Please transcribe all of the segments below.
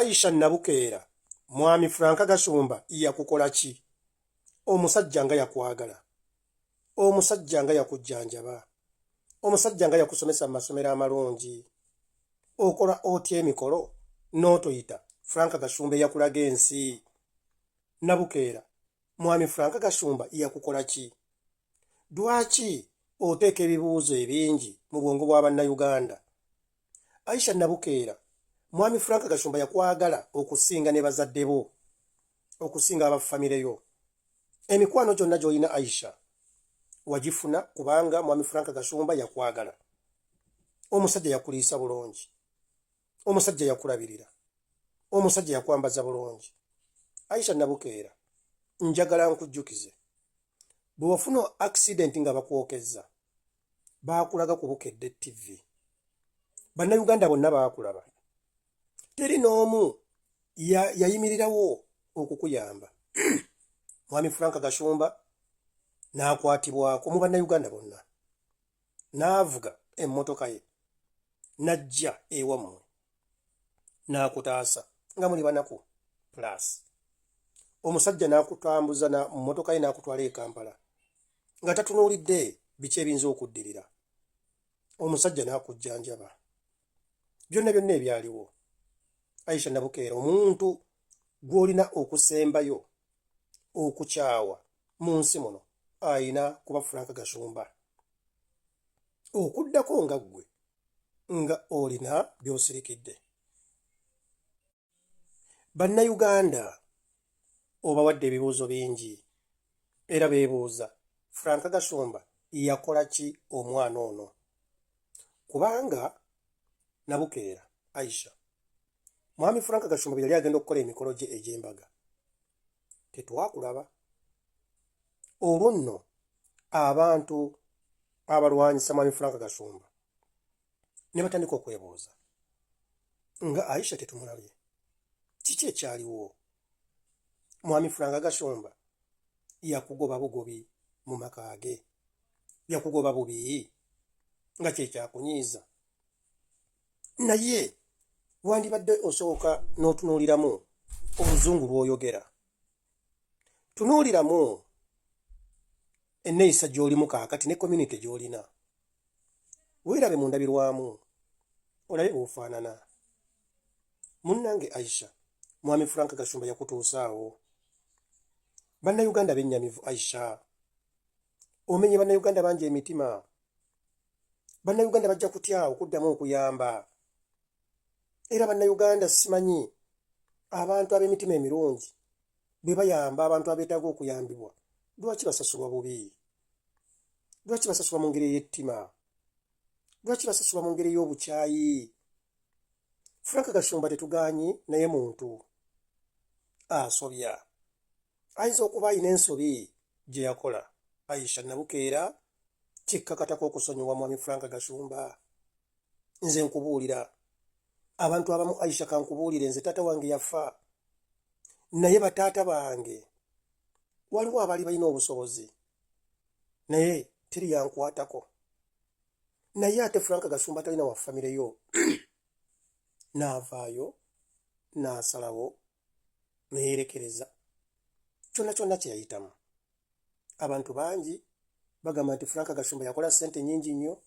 Aisha Nabukeera, mwami Franka Gashumba yakukola ki? Omusajja nga yakwagala, omusajja nga yakujjanjaba, omusajja nga yakusomesa mu masomero amalungi, okola otya emikolo n'otoyita Franka Gashumba yakulaga ensi? Nabukeera, mwami Franka Gashumba yakukola ki? Lwaki oteeka ebibuuzo ebingi mu bwongo bw'Abannayuganda? Aisha Nabukeera, mwami Franka Gashumba yakwagala okusinga ne bazadde bo, okusinga abafamire yo. Emikwano gyonna gy'olina Aisha wagifuna kubanga mwami Franka Gashumba yakwagala. Omusajja yakuliisa bulungi, omusajja yakulabirira, omusajja yakwambaza bulungi. Aisha Nabukeera, njagala nkujjukize, bwe wafuna accident nga bakwokezza, baakulaga ku Bukedde TV. Bannayuganda bonna baakulaba. Teri n'omu yayimirirawo okukuyamba. Mwami Franka Gashumba n'akwatibwako mu Bannayuganda bonna. N'avuga emmotoka ye, n'ajja ewammwe, n'akutaasa nga muli banaku plus. Omusajja n'akutambuza mu mmotoka ye n'akutwala e Kampala nga tatunuulidde biki ebiyinza okuddirira. Omusajja n'akujjanjaba. Byonna byonna ebyaliwo. Aisha Nabukeera, omuntu gw'olina okusembayo okukyawa mu nsi muno ayina kuba Franka Gashumba. Okuddako nga ggwe nga olina by'osirikidde. Bannayuganda obawadde ebibuuzo bingi era beebuuza Franka Gashumba yakola ki omwana ono? Kubanga Nabukeera, Aisha, mwami Franka Gashumba yali agenda okukola emikolo gye egy'embaga. Tetwakulaba. Olwo nno abantu abalwanyisa mwami Franka Gashumba ne batandika okwebuuza nga Aisha tetumulabye. Kiki ekyaliwo? Mwami Franka Gashumba yakugoba bugobi mu maka ge, yakugoba bubi nga kyekyakunyiiza. Naye wandibadde osooka n'otunuuliramu obuzungu bw'oyogera. Tunuuliramu enneeyisa gy'olimu kaakati ne community gy'olina. Weerabe mu ndabirwamu olabe bw'ofaanana. Munnange Aisha, mwami Franka Gashumba yakutuusaawo. Bannayuganda bennyamivu Aisha. Omenye Bannayuganda bangi emitima. Bannayuganda bajja kutya okuddamu okuyamba. Era Bannayuganda simanyi abantu ab'emitima emirungi bwe bayamba abantu abeetaaga okuyambibwa, lwaki basasulwa bubi? Lwaki basasulwa mu ngeri ey'ettima? Lwaki basasulwa mu ngeri y'obukyayi? Franka Gashumba tetugaanyi, naye muntu asobya. Ayinza okuba ayina ensobi gye yakola. Aisha Nabukeera, kikkakatako okusonyiwa mwami Franka Gashumba. Nze nkubuulira, abantu abamu Aisha kankubuulire, nze taata wange yafa, naye bataata bange waliwo abali balina obusobozi, naye teri yankwatako. Naye ate Franka Gashumba talina wa famire yo. N'avaayo n'asalawo neyerekereza kyonna kyonna kye yayitamu. Abantu bangi bagamba nti Franka Gashumba yakola ssente nnyingi nnyo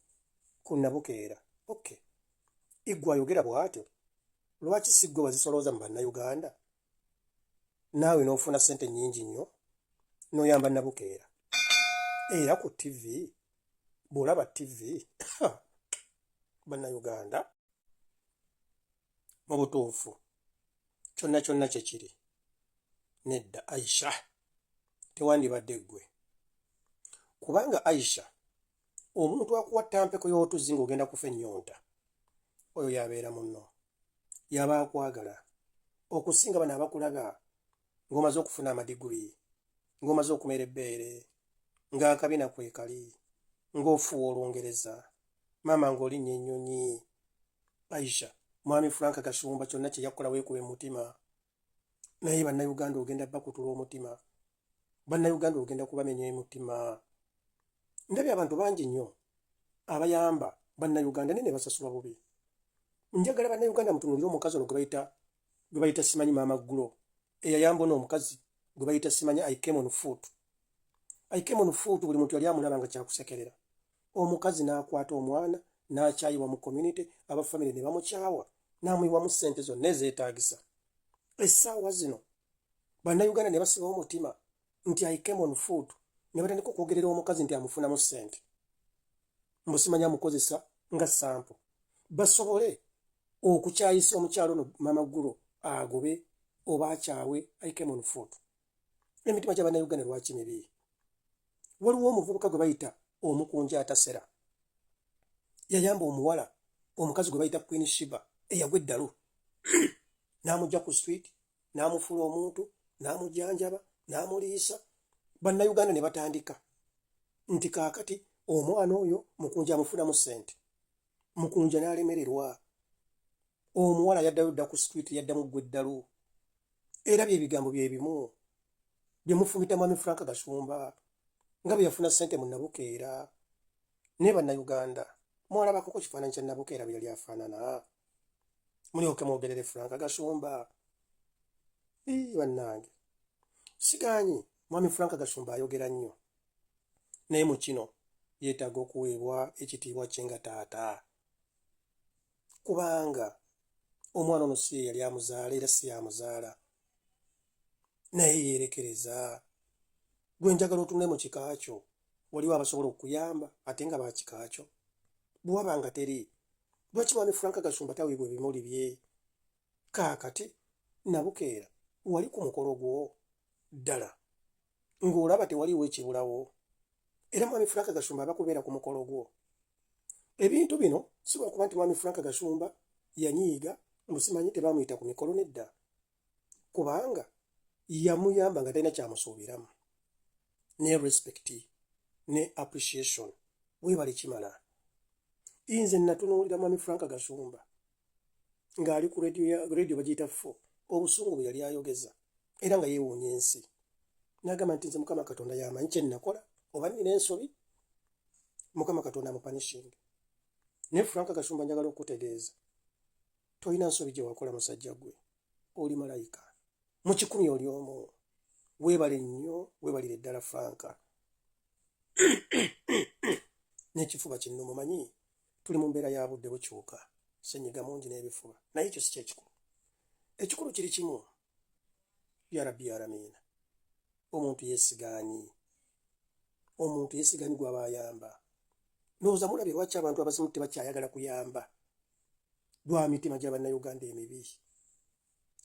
ku Nabukeera. Okay, iggwe ayogera bw'atyo, lwaki si ggwe bazisolooza mu Bannayuganda? Naawe n'ofuna ssente nnyingi nnyo n'oyamba Nabukeera. Era ku TV, bw'olaba TV, Bannayuganda, mu butuufu kyonna kyonna kye kiri. Nedda Aisha, tewandibadde ggwe. Kubanga Aisha, omuntu akuwa ttampeko y'otuzzi ng'ogenda kufa ennyonta, oyo yabeera munno, yaba akwagala okusinga bano abakulaba ng'omaze okufuna amadiguli, ng'omaze okumera ebbeere, ng'akabina kwe kali, ng'ofuwa Olungereza, maama ng'olinnya ennyonyi. Aisha, mwami Franka Gashumba kyonna kye yakola weekuba mutima, naye Bannayuganda ogenda bakutula omutima. Bannayuganda ogenda kubamenya emutima. Ndabye abantu bangi nnyo abayamba Bannayuganda naye ne basasulwa bubi. Njagala Bannayuganda mutunuulire omukazi ono gwe bayita gwe bayita simanyi Mama Glo eyayamba n'omukazi gwe bayita simanyi I came on foot buli muntu yali amulaba nga kyakusekerera omukazi n'akwata omwana n'akyayiwa mu community aba family ne bamukyawa n'amuyiwa mu ssente zonna ezeetaagisa essaawa zino bannayuganda ne basibawo omutima nti I came on foot ne batandika okwogerera omukazi nti amufunamu ssente mbusimanyi amukozesa nga sampo basobole okukyayisa omukyalo no Mama Glo agobe oba akyawe I came on foot. Emitima gy'abannayuganda lwaki mibi? Waliwo omuvubuka gwe bayita omukunja atasera yayamba omuwala omukazi gwe bayita Queen Shiba eyagwa eddalu n'amujja ku street n'amufuula omuntu n'amujjanjaba n'amuliisa bannayuganda ne batandika nti kaakati omwana oyo mukunja amufunamu ssente mukunja n'alemererwa omuwala yaddayo dda ku street yaddamu ggwa eddalu era by'ebigambo bye bimu bye mufumita Mwami Frank Gashumba nga bwe yafuna ssente mu Nabukeera ne bannayuganda mwalabako ku kifaananyi kya Nabukeera bwe yali afaanana mulyoke mwogerere Frank Gashumba bannange sigaanyi Mwami Frank Gashumba ayogera nnyo naye mu kino yeetaaga okuweebwa ekitiibwa kye nga taata kubanga omwana ono si yali amuzaala era si yamuzaala naye yeerekereza gwe njagala otunule mu kika kyo waliwo abasobola okuyamba ate nga bakika kyo bwe waba nga teri lwaki Mwami Frank Gashumba taweebwa ebimuli bye kaakati Nabukeera wali ku mukolo gwo ddala ng'olaba tewaliwo ekibulawo era Mwami Frank Gashumba abakubeera ku mukolo gwo ebintu bino si lwakuba nti Mwami Frank Gashumba yanyiiga mbusimanyi tebamuyita ku mikolo nedda kubanga yamuyamba nga talina kyamusuubiramu ne respect ne appreciation weebale kimala nze natunuulira Mwami Frank Gashumba ng'ali ku radio bagiyita 4 obusungu bwe yali ayogeza era nga yeewuunya ensi n'agamba nti nze Mukama Katonda yamanyi kye nnakola oba nnina ensobi Mukama Katonda amupanishinga ne Frank Gashumba njagala okutegeeza tolina nsobi gye wakola musajja gwe oli malayika mu 10 oli omu weebale nnyo weebalire ddala Frank n'ekifuba kino mumanyi tuli mu mbeera ya budde bukyuka ssenyiga mungi n'ebifuba naye ekyo si kyekikulu ekikulu kiri kimu ya Rabbi Alamiina omuntu yeesigaanyi gw'aba ayamba ndowooza mulabye lwaki abantu abazimu tebakyayagala kuyamba lwa mitima gy'abannayuganda emibi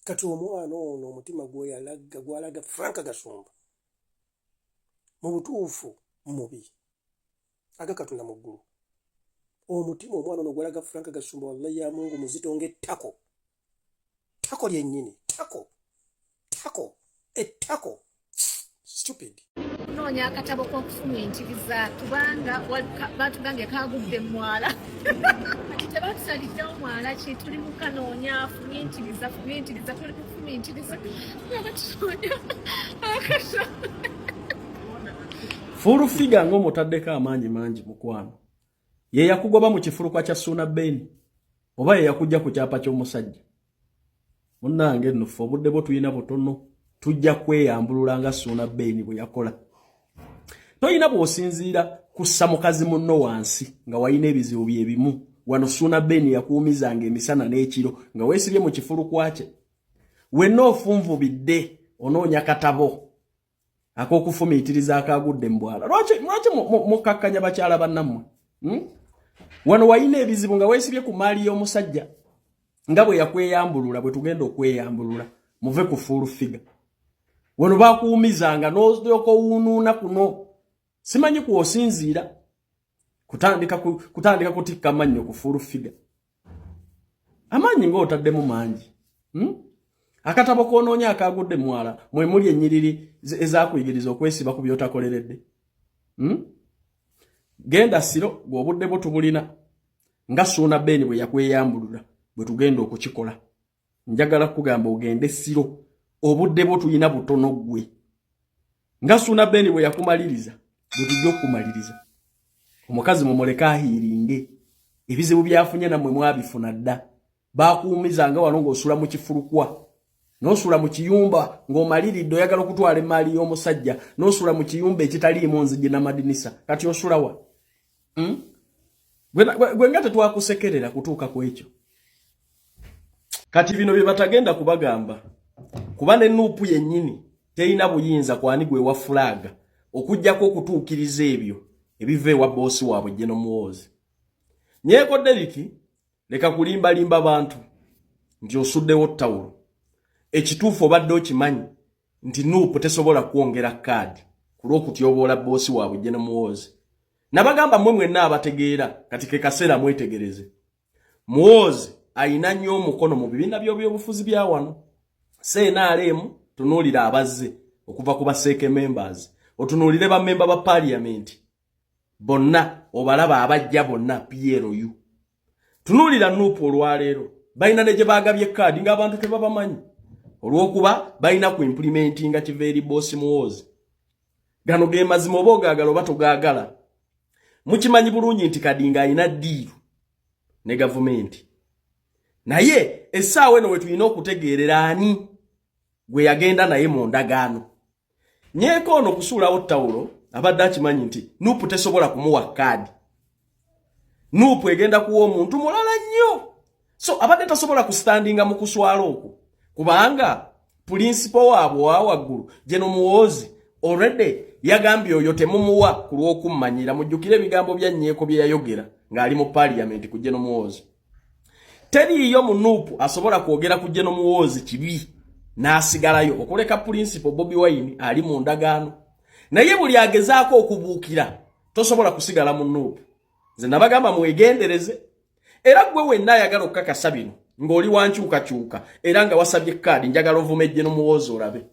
kati omwana ono omutima gwalaga Frank Gashumba mu butuufu mubi aga Katonda mu ggulu omutima omwana ono gwalaga Frank Gashumba wallahi ya Mungu muzito ng'ettako lyennyini ettako stupid noonya akatabo k'okufuna enkiriza kubanga batugambye kagudde mwala tebatusaliddewo mwala ki tuli mu kanoonya funye enkiriza tuli kufuna enkiriza abatusonya akatabo Full figure ng'omutaddeko amaanyi mangi mukwano ye yakugoba mu kifulukwa kya Ssuuna Ben oba ye yakujja ku kyapa ky'omusajja munnange nnufu obudde bwo tuyina butono tujja kweyambulula nga Ssuuna Ben bwe yakola toyina bw'osinziira kussa mukazi munno wansi nga wayina ebizibu bye bimu wano Ssuuna Ben yakuumizanga emisana n'ekiro nga weesibye mu kifulukwa kye wenna ofunvubidde onoonya katabo ak'okufumiitiriza akagudde mbwala lwaki mukakkanya bakyala bannammwe wano wayina ebizibu nga weesibye ku maali y'omusajja nga bwe yakweyambulula bwe tugenda okweyambulula muve ku full figure wano bakuumizanga n'olyoka owuunuuna kuno simanyi kw'osinziira kutandika kutikka amannyo ku full figure amaanyi ng'otaddemu mangi akatabo koonoonya akagudde mwala mwe muli ennyiriri ezakuyigiriza okwesiba ku by'otakoleredde genda siro gw'obudde bwo tubulina nga Ssuuna Ben bwe yakweyambulula bwe tugenda okukikola njagala kugamba ogende siro obudde bwo tuyina butono gwe nga Ssuuna Ben bwe yakumaliriza bwe tujja okumaliriza omukazi mumuleka ahiiringe ebizibu byafunye nammwe mwabifuna dda bakuumizanga wano ng'osula mu kifulukwa nosula mu kiyumba ng'omaliridde oyagala okutwala emaali y'omusajja nosula mu kiyumba ekitaliimu nzigi n'amadinisa kati osula wa gwe nga tetwakusekerera kutuuka ku ekyo kati bino bye batagenda kubagamba kuba ne Nuupu yennyini terina buyinza kwani gwe wa fulaga okujjako okutuukiriza ebyo ebiva ewa boosi waabwe General Muhoozi. Nyeeko Deriki leka kulimbalimba bantu nti osuddewo ttawulo ekituufu obadde okimanyi nti Nuupu tesobola kwongera kaadi ku lw'okutyoboola boosi waabwe General Muhoozi. Nabagamba mmwe mwenna abategeera kati ke kaseera mwetegereze. Muhoozi ayina nnyo omukono mu bibiina by'ebyobufuzi bya wano. CNRM tunuulira abazze okuva ku baseeke members otunuulire bammemba ba parliament bonna obalaba abajja bonna PLU. Tunuulira Nuupu olwaleero balina ne gye baagabye kaadi ng'abantu tebabamanyi olw'okuba balina ku implementinga kiva eri boosi Muhoozi. Gano ge mazima oba ogaagala oba togaagala. Mukimanyi bulungi nti Kadinga alina ddiiru ne gavumenti. Naye essaawa eno we tulina okutegeerera ani gwe yagenda naye mu ndagaano. Nyeeko ono kusuulawo ttawulo abadde akimanyi nti Nuupu tesobola kumuwa kaadi. Nuupu egenda kuwa omuntu mulala nnyo. So abadde tasobola kustandinga mu kuswala okwo kubanga pulinsipo waabwe wa waggulu General Muhoozi already yagambye oyo temumuwa ku lw'okummanyira. Mujjukire ebigambo bya Nyeeko bye yayogera ng'ali mu parliament ku General Muhoozi. Teriiyo mu Nuupu asobola kwogera ku General Muhoozi kibi n'asigalayo okuleka pulinsipo Bobi Wine ali mu ndagaano. Naye buli agezaako okubuukira tosobola kusigala mu Nuupu. Nze nabagamba mwegendereze era gwe wenna ayagala okukakasa bino ng'oli wankyukakyuka era nga wasabye kaadi njagala ovume General Muhoozi olabe.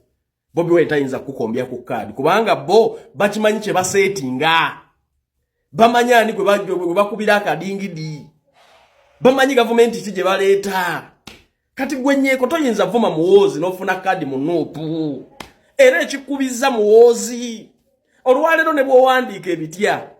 Bobi Wine tayinza kukombya ku kaadi kubanga bo bakimanyi kye baseetinga. Bamanyani gwe bakubira akadingidi. Bamanyi gavumenti ki gye baleeta. Kati gwe Nyeeko toyinza vuma Muhoozi n'ofuna kaadi mu Nuupu. Era ekikubiza Muhoozi olwaleero ne bw'owandiika ebitya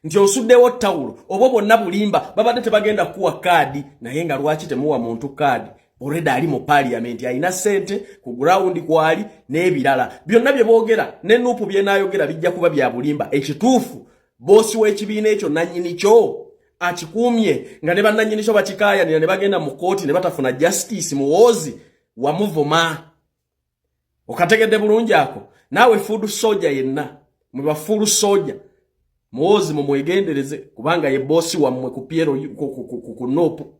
nti osuddewo ttawulo oba bonna bulimba babadde tebagenda kuwa kaadi naye nga lwaki temuwa muntu kaadi already ali mu parliament alina ssente ku ground kwali n'ebirala byonna bye boogera ne Nuupu bye naayogera bijja kuba bya bulimba. Ekituufu boosi w'ekibiina ekyo nannyini kyo akikuumye nga ne bannannyini kyo bakikaayanira ne bagenda mu kooti ne batafuna justice. Muhoozi wamuvuma. Okategedde bulungi ako naawe food soldier yenna mwe ba full soldier Muhoozi mumwegendereze kubanga ye boosi wammwe ku Piero ku Nuupu.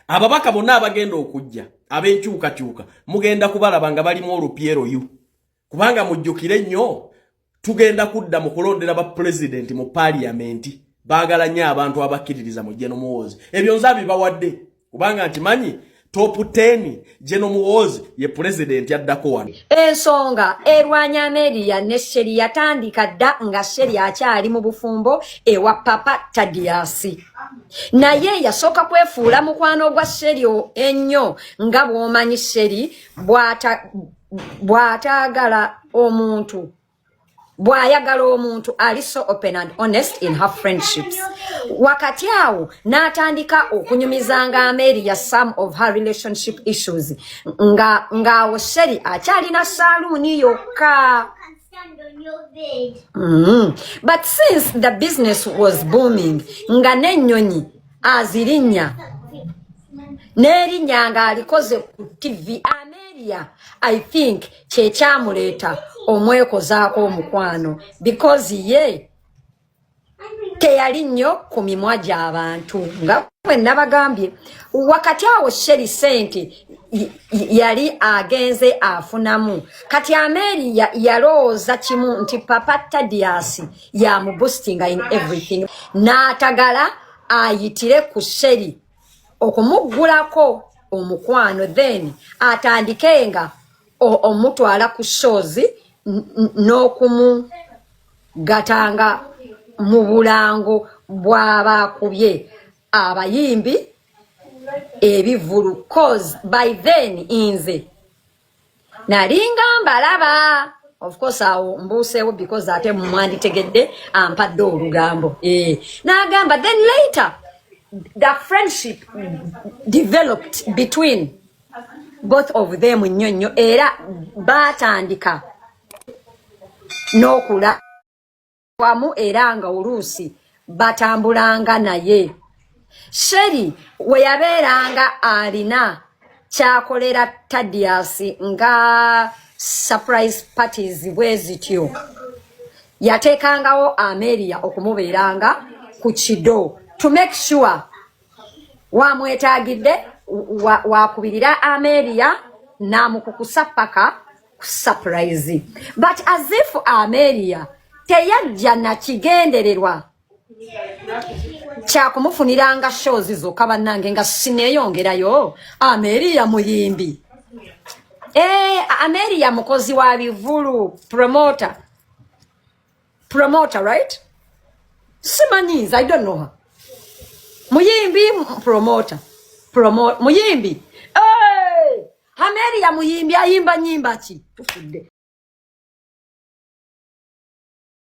Ababaka bonna abagenda okujja ab'enkyukakyuka mugenda kubalaba nga balimu olupiero yu kubanga mujjukire nnyo tugenda kudda mu kulondera ba president mu parliament baagala nnyo abantu abakkiririza mu General Muhoozi. Ebyo nzabi bawadde kubanga ntimanyi top 10 General Muhoozi ye president addako wano. Ensonga erwanya Ameria ne Sheri yatandika dda nga Sheri akyali mu bufumbo ewa Papa Tadiasi. Naye yasoka kwefuula mukwano gwa Sheri ennyo nga bw'omanyi Sheri bw'ataagala omuntu. Bw'ayagala omuntu ali so open and honest in her friendships. Wakati awo n'atandika okunyumizanga Ameria some of her relationship issues. Nga Sheri akyalina saluuni yokka. But since the business was booming, nga n'ennyonyi azirinnya n'erinnya nga alikoze ku TV Ameria, I think kyekyamuleeta omwekozaako omukwano because ye teyali nnyo ku mimwa gy'abantu nga bwe nabagambye. Wakati awo Sheri sente yali agenze afunamu. Kati Ameria yalowooza kimu nti Papa Tadiasi yamuboostinga in everything. N'atagala ayitire ku Sheri okumuggulako omukwano then atandikenga omutwala ku shows n'okumugatanga mu bulango bw'abakubye abayimbi ebivulu cause by then inze nalinga mbalaba. Of course awo mbuseewo because ate mwanditegedde ampadde olugambo n'agamba. Then later the friendship developed between both of them nnyo era batandika n'okula wamu era nga oluusi batambulanga naye. Sheri we yabeeranga alina kyakolera Thaddeus nga surprise parties bwe zityo, yateekangawo Amelia okumubeeranga ku kido to make sure wamwetaagidde wakubirira Amelia namukukusa paka surprise. But as if Amelia teyajja na kigendererwa kyakumufuniranga shows zokka bannange nga sineeyongerayo. Amelia muyimbi, Amelia mukozi wa bivulu, promoter right? Simanyiza, I don't know her. Muyimbi promoter muyimbi. Amelia muyimbi ayimba nyimba ki tufudde.